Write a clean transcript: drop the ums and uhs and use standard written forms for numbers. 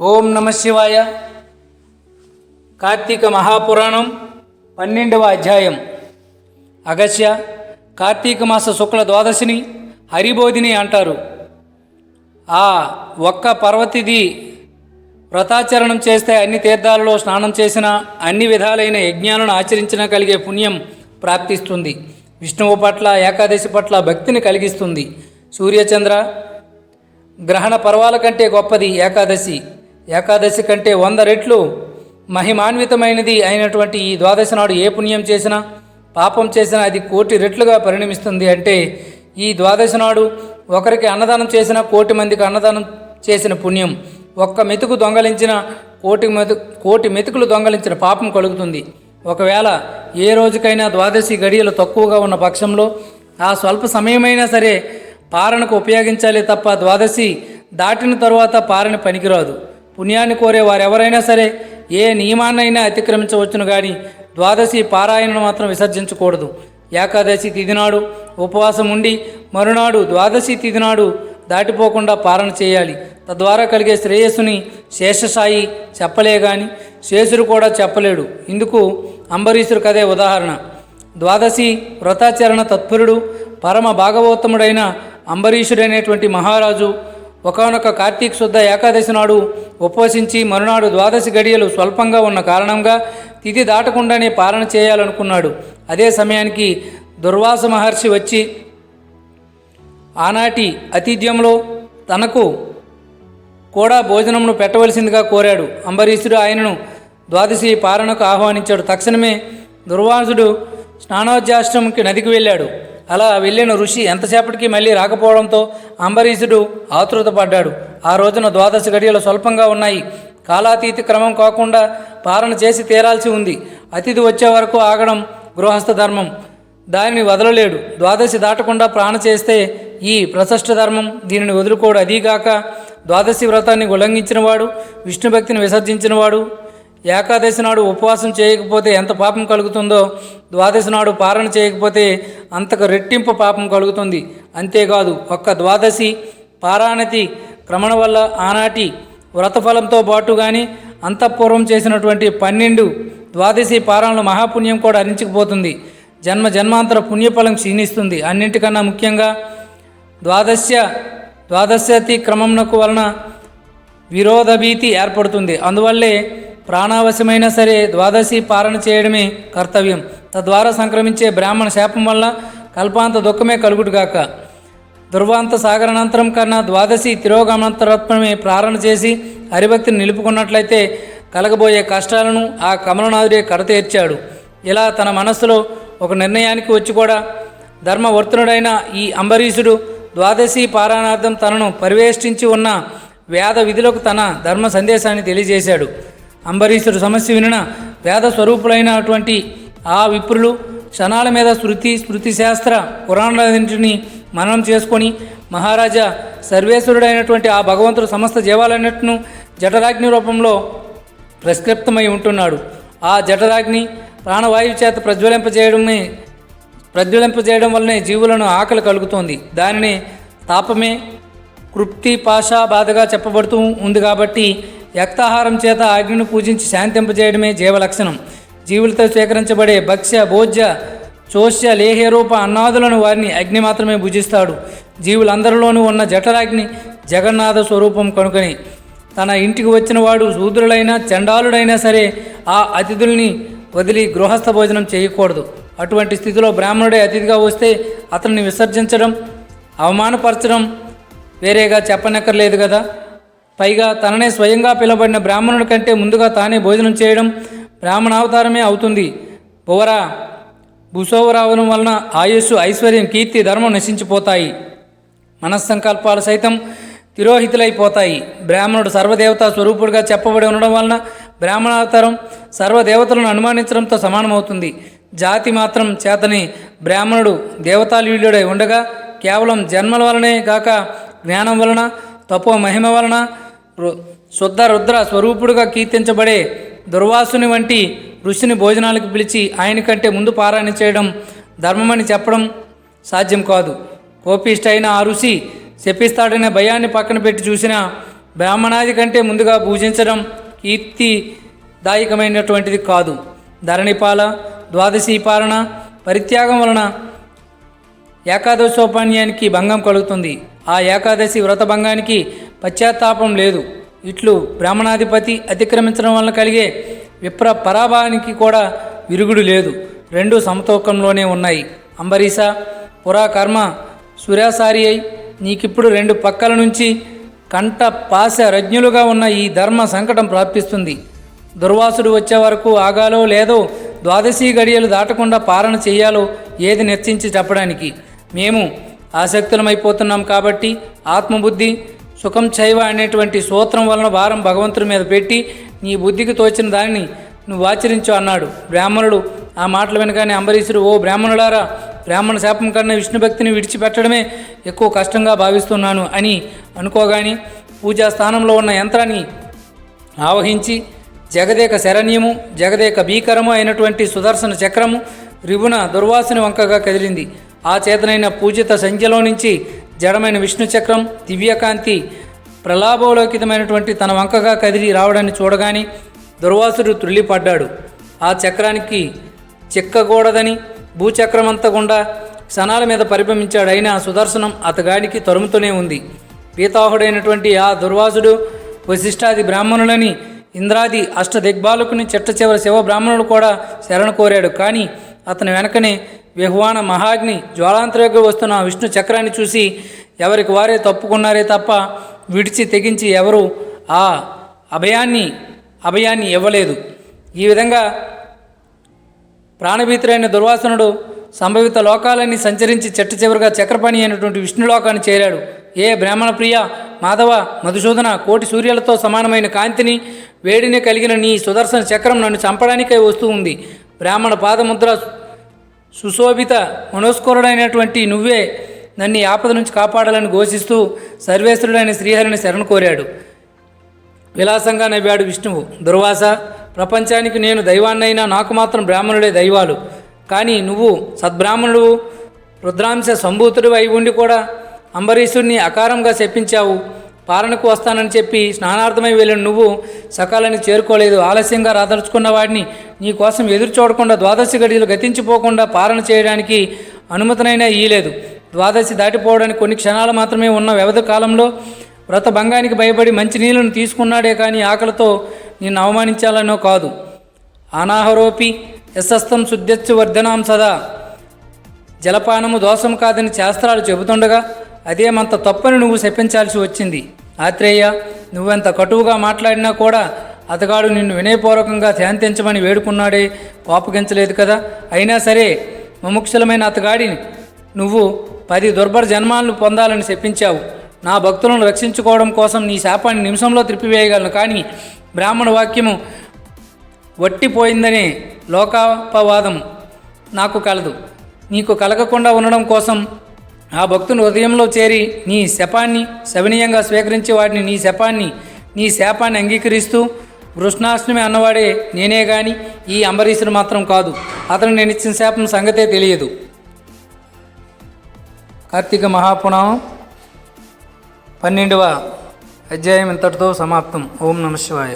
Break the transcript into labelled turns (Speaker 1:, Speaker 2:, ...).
Speaker 1: ఓం నమ శివాయ. కార్తీక మహాపురాణం 12వ అధ్యాయం. అగస్య. కార్తీక మాస శుక్ల ద్వాదశిని హరిబోధిని అంటారు. ఆ ఒక్క పర్వతిది వ్రతాచరణం చేస్తే అన్ని తీర్థాలలో స్నానం చేసిన, అన్ని విధాలైన యజ్ఞాలను ఆచరించిన కలిగే పుణ్యం ప్రాప్తిస్తుంది. విష్ణువు పట్ల, ఏకాదశి పట్ల భక్తిని కలిగిస్తుంది. సూర్యచంద్ర గ్రహణ పర్వాల కంటే గొప్పది ఏకాదశి. ఏకాదశి కంటే 100 రెట్లు మహిమాన్వితమైనది అయినటువంటి ఈ ద్వాదశి నాడు ఏ పుణ్యం చేసినా, పాపం చేసినా అది 1,000,000 రెట్లుగా పరిణమిస్తుంది. అంటే ఈ ద్వాదశి నాడు ఒకరికి అన్నదానం చేసిన 1,000,000 మందికి అన్నదానం చేసిన పుణ్యం, ఒక్క మెతుకు దొంగలించిన 1,000,000 మెతుకులు దొంగలించిన పాపం కలుగుతుంది. ఒకవేళ ఏ రోజుకైనా ద్వాదశి గడియలు తక్కువగా ఉన్న పక్షంలో ఆ స్వల్ప సమయమైనా సరే పారణకు ఉపయోగించాలి తప్ప ద్వాదశి దాటిన తరువాత పారణ పనికిరాదు. పుణ్యాన్ని కోరే వారెవరైనా సరే ఏ నియమాన్నైనా అతిక్రమించవచ్చును, కానీ ద్వాదశి పారాయణను మాత్రం విసర్జించకూడదు. ఏకాదశి తిథినాడు ఉపవాసం ఉండి మరునాడు ద్వాదశి తిథినాడు దాటిపోకుండా పారణ చేయాలి. తద్వారా కలిగే శ్రేయస్సుని శేషసాయి చెప్పలే గాని శేషుడు కూడా చెప్పలేడు. ఇందుకు అంబరీషుడు కదే ఉదాహరణ. ద్వాదశి వ్రతాచరణ తత్పరుడు పరమ భాగవోత్తముడైన అంబరీషుడైనటువంటి మహారాజు ఒకానొక కార్తీక శుద్ధ ఏకాదశి నాడు ఉపవసించి మరునాడు ద్వాదశి గడియలు స్వల్పంగా ఉన్న కారణంగా తిథి దాటకుండానే పాలన చేయాలనుకున్నాడు. అదే సమయానికి దుర్వాస మహర్షి వచ్చి ఆనాటి అతిథ్యంలో తనకు కూడా భోజనమును పెట్టవలసిందిగా కోరాడు. అంబరీషుడు ఆయనను ద్వాదశి పారణకు ఆహ్వానించాడు. తక్షణమే దుర్వాసుడు స్నానోద్యాశ్రమంకి నదికి వెళ్ళాడు. అలా వెళ్ళిన ఋషి ఎంతసేపటికి మళ్ళీ రాకపోవడంతో అంబరీషుడు ఆతృతపడ్డాడు. ఆ రోజున ద్వాదశి గడియలు స్వల్పంగా ఉన్నాయి. కాలాతీతి క్రమం కాకుండా పాలన చేసి తీరాల్సి ఉంది. అతిథి వచ్చే వరకు ఆగడం గృహస్థ ధర్మం, దానిని వదలలేడు. ద్వాదశి దాటకుండా ప్రాణ చేస్తే ఈ ప్రశస్త ధర్మం, దీనిని వదులుకోడు. అదీగాక ద్వాదశి వ్రతాన్ని ఉల్లంఘించినవాడు, విష్ణు భక్తిని విసర్జించినవాడు ఏకాదశి నాడు ఉపవాసం చేయకపోతే ఎంత పాపం కలుగుతుందో ద్వాదశి నాడు పారణ చేయకపోతే అంతకు రెట్టింపు పాపం కలుగుతుంది. అంతేకాదు, ఒక్క ద్వాదశి పారాణతి క్రమణ వల్ల ఆనాటి వ్రతఫలంతో పాటు కానీ అంతఃపూర్వం చేసినటువంటి 12 ద్వాదశి పారాయణల మహాపుణ్యం కూడా హరించుకుపోతుంది. జన్మ జన్మాంతర పుణ్యఫలం క్షీణిస్తుంది. అన్నింటికన్నా ముఖ్యంగా ద్వాదశ్యతి క్రమంనకు వలన విరోధ భీతి ఏర్పడుతుంది. అందువల్లే ప్రాణావశ్యమైనా సరే ద్వాదశి పారణ చేయడమే కర్తవ్యం. తద్వారా సంక్రమించే బ్రాహ్మణ శాపం వల్ల కల్పాంత దుఃఖమే కలుగుడుగాక. దుర్వాంత సాగరానంతరం కన్నా ద్వాదశి తిరోగమనంతరత్వమే ప్రారణ చేసి హరిభక్తిని నిలుపుకున్నట్లయితే కలగబోయే కష్టాలను ఆ కమలనాథుడే కడతీర్చాడు. ఇలా తన మనస్సులో ఒక నిర్ణయానికి వచ్చి కూడా ధర్మవర్తనుడైన ఈ అంబరీషుడు ద్వాదశి పారాయణార్థం తనను పరివేష్టించి ఉన్న వేద విధులకు తన ధర్మ సందేశాన్ని తెలియజేశాడు. అంబరీషుడు సమస్య వినిన వేద స్వరూపులైనటువంటి ఆ విప్రులు క్షణాల మీద స్మృతి శాస్త్ర పురాణాలన్నింటినీ మననం చేసుకొని మహారాజా సర్వేశ్వరుడైనటువంటి ఆ భగవంతుడు సమస్త జీవాలన్నింటిను జఠరాగ్ని రూపంలో ప్రస్క్రిప్తమై ఉంటున్నాడు. ఆ జఠరాగ్ని ప్రాణవాయువు చేత ప్రజ్వలింపజేయడం వల్లనే జీవులను ఆకలి కలుగుతోంది. దానిని తాపమే కృప్తి పాషా బాధగా చెప్పబడుతూ ఉంది. కాబట్టి యక్తాహారం చేత అగ్నిని పూజించి శాంతింపజేయడమే జీవలక్షణం. జీవులతో స్వీకరించబడే భక్ష్య భోజ్య చోష్య లేహ్య రూప అన్నాదులను వారిని అగ్ని మాత్రమే భుజిస్తాడు. జీవులందరిలోనూ ఉన్న జఠరాగ్ని జగన్నాథ స్వరూపం కనుకని తన ఇంటికి వచ్చిన వాడు శూద్రులైనా చండాలుడైనా సరే ఆ అతిథుల్ని వదిలి గృహస్థ భోజనం చేయకూడదు. అటువంటి స్థితిలో బ్రాహ్మణుడే అతిథిగా వస్తే అతన్ని విసర్జించడం, అవమానపరచడం వేరేగా చెప్పనక్కర్లేదు కదా. పైగా తననే స్వయంగా పిలవబడిన బ్రాహ్మణుడి కంటే ముందుగా తానే భోజనం చేయడం బ్రాహ్మణావతారమే అవుతుంది. భూసోవరావడం వలన ఆయుస్సు, ఐశ్వర్యం, కీర్తి, ధర్మం నశించిపోతాయి. మనస్సంకల్పాలు సైతం తిరోహితులైపోతాయి. బ్రాహ్మణుడు సర్వదేవతా స్వరూపుడుగా చెప్పబడి ఉండడం వలన బ్రాహ్మణావతారం సర్వదేవతలను అనుమానించడంతో సమానమవుతుంది. జాతి మాత్రం చేతని బ్రాహ్మణుడు దేవతాలీయుడై ఉండగా కేవలం జన్మల వలనే గాక జ్ఞానం వలన, తపో మహిమ వలన శుద్ధ రుద్ర స్వరూపుడుగా కీర్తించబడే దుర్వాసుని వంటి ఋషిని భోజనాలకు పిలిచి ఆయన కంటే ముందు పారాయణ చేయడం ధర్మమని చెప్పడం సాధ్యం కాదు. కోపిష్ట అయిన ఆ ఋషి శపిస్తాడనే భయాన్ని పక్కన పెట్టి చూసిన బ్రాహ్మణాది కంటే ముందుగా పూజించడం కీర్తిదాయకమైనటువంటిది కాదు. ధరణిపాల ద్వాదశి పాలన పరిత్యాగం వలన ఏకాదశోపాన్యానికి భంగం కలుగుతుంది. ఆ ఏకాదశి వ్రత భంగానికి పశ్చాత్తాపం లేదు. ఇట్లు బ్రాహ్మణాధిపతి అతిక్రమించడం వలన కలిగే విప్ర పరాభానికి కూడా విరుగుడు లేదు. రెండు సమతూకంలోనే ఉన్నాయి. అంబరీష, పురాకర్మ సురాసారి అయి నీకిప్పుడు రెండు పక్కల నుంచి కంఠ పాశ రజ్ఞులుగా ఉన్న ఈ ధర్మ సంకటం ప్రాప్తిస్తుంది. దుర్వాసుడు వచ్చే వరకు ఆగాలో లేదో, ద్వాదశి గడియలు దాటకుండా పాలన చేయాలో ఏది నిశ్చయించి చెప్పడానికి మేము ఆసక్తులమైపోతున్నాం. కాబట్టి ఆత్మబుద్ధి సుఖం చైవ అనేటువంటి సూత్రం వలన భారం భగవంతుడి మీద పెట్టి నీ బుద్ధికి తోచిన దానిని నువ్వు ఆచరించు అన్నాడు. బ్రాహ్మణుడు ఆ మాటలు వినగానే అంబరీషుడు, ఓ బ్రాహ్మణులారా, బ్రాహ్మణ శాపం కన్నా విష్ణుభక్తిని విడిచిపెట్టడమే ఎక్కువ కష్టంగా భావిస్తున్నాను అని అనుకోగాని పూజా స్థానంలో ఉన్న యంత్రాన్ని ఆవహించి జగదేక శరణ్యము జగదేక భీకరము అయినటువంటి సుదర్శన చక్రము రివున దుర్వాసుని వంకగా కదిలింది. ఆ చేతనైన పూజిత సంఖ్యలో నుంచి జడమైన విష్ణు చక్రం దివ్యకాంతి ప్రలాభోలోకితమైనటువంటి తన వంకగా కదిలి రావడాన్ని చూడగానే దుర్వాసుడు త్రుళ్ళిపడ్డాడు. ఆ చక్రానికి చిక్కకూడదని భూచక్రమంతా గుండా క్షణాల మీద పరిభ్రమించాడు. అయినా సుదర్శనం అతగాడికి తరుముతూనే ఉంది. పీతాహుడైనటువంటి ఆ దుర్వాసుడు వశిష్ఠాది బ్రాహ్మణులని ఇంద్రాది అష్టదిగ్బాలకుని చిట్ట చివరి శివ బ్రాహ్మణుడు కూడా శరణ కోరాడు. కానీ అతని వెనకనే విహ్వాన మహాగ్ని జ్వాలాంతరంగా వస్తున్న విష్ణు చక్రాన్ని చూసి ఎవరికి వారే తప్పుకున్నారే తప్ప విడిచి తెగించి ఎవరు ఆ అభయాన్ని ఇవ్వలేదు. ఈ విధంగా ప్రాణభీతుడైన దుర్వాసనుడు సంభవిత లోకాలన్నీ సంచరించి చిట్ట చివరిగా చక్రపాణి అయినటువంటి విష్ణులోకాన్ని చేరాడు. ఏ బ్రాహ్మణ ప్రియ, మాధవ, మధుసూదన, కోటి సూర్యులతో సమానమైన కాంతిని వేడిని కలిగిన నీ సుదర్శన చక్రం నన్ను చంపడానికై వస్తూ ఉంది. బ్రాహ్మణ పాదముద్ర సుశోభిత మనోస్కరుడైనటువంటి నువ్వే నన్ను ఆపద నుంచి కాపాడాలని ఘోషిస్తూ సర్వేశ్వరుడైన శ్రీహరిని శరణ కోరాడు. విలాసంగా నవ్వాడు విష్ణువు. దుర్వాస, ప్రపంచానికి నేను దైవాన్నైనా నాకు మాత్రం బ్రాహ్మణుడే దైవాలు. కానీ నువ్వు సద్బ్రాహ్మణుడు రుద్రాంశ సంభూతుడు అయి ఉండి కూడా అంబరీషుడిని అకారంగా శపించావు. పాలనకు వస్తానని చెప్పి స్నానార్థమై వెళ్ళిన నువ్వు సకాలాన్ని చేరుకోలేదు. ఆలస్యంగా రాదలుచుకున్న వాడిని నీ కోసం ఎదురు చూడకుండా ద్వాదశి గడియలు గతించిపోకుండా పాలన చేయడానికి అనుమతినైనా ఇయ్యలేదు. ద్వాదశి దాటిపోవడానికి కొన్ని క్షణాలు మాత్రమే ఉన్న వ్యవధి కాలంలో వ్రత భంగానికి భయపడి మంచినీళ్ళను తీసుకున్నాడే కానీ ఆకలితో నిన్ను అవమానించాలనో కాదు. అనాహరోపి యశస్తం శుద్ధచ్చు వర్ధనాం సదా. జలపానము దోషం కాదని శాస్త్రాలు చెబుతుండగా అదేమంత తప్పని నువ్వు శపించాల్సి వచ్చింది. ఆత్రేయ, నువ్వెంత కటువుగా మాట్లాడినా కూడా అతగాడు నిన్ను వినయపూర్వకంగా శాంతించమని వేడుకున్నాడే, కోపగించలేదు కదా. అయినా సరే ముముక్షులమైన అతగాడిని నువ్వు 10 దుర్భర జన్మాలను పొందాలని శపించావు. నా భక్తులను రక్షించుకోవడం కోసం నీ శాపాన్ని నిమిషంలో త్రిప్పివేయగలను. కానీ బ్రాహ్మణ వాక్యము వట్టిపోయిందనే లోకాపవాదం నాకు కలదు. నీకు కలగకుండా ఉండడం కోసం ఆ భక్తుని హృదయంలో చేరి నీ శపాన్ని శవనీయంగా స్వీకరించి వాడిని నీ శాపాన్ని అంగీకరిస్తూ కృష్ణాష్టమి అన్నవాడే నేనే గాని ఈ అంబరీషుడు మాత్రం కాదు. అతను నేను ఇచ్చిన శాపం సంగతే తెలియదు. కార్తీక మహాపురాణం 12వ అధ్యాయం ఇంతటితో సమాప్తం. ఓం నమః శివాయ.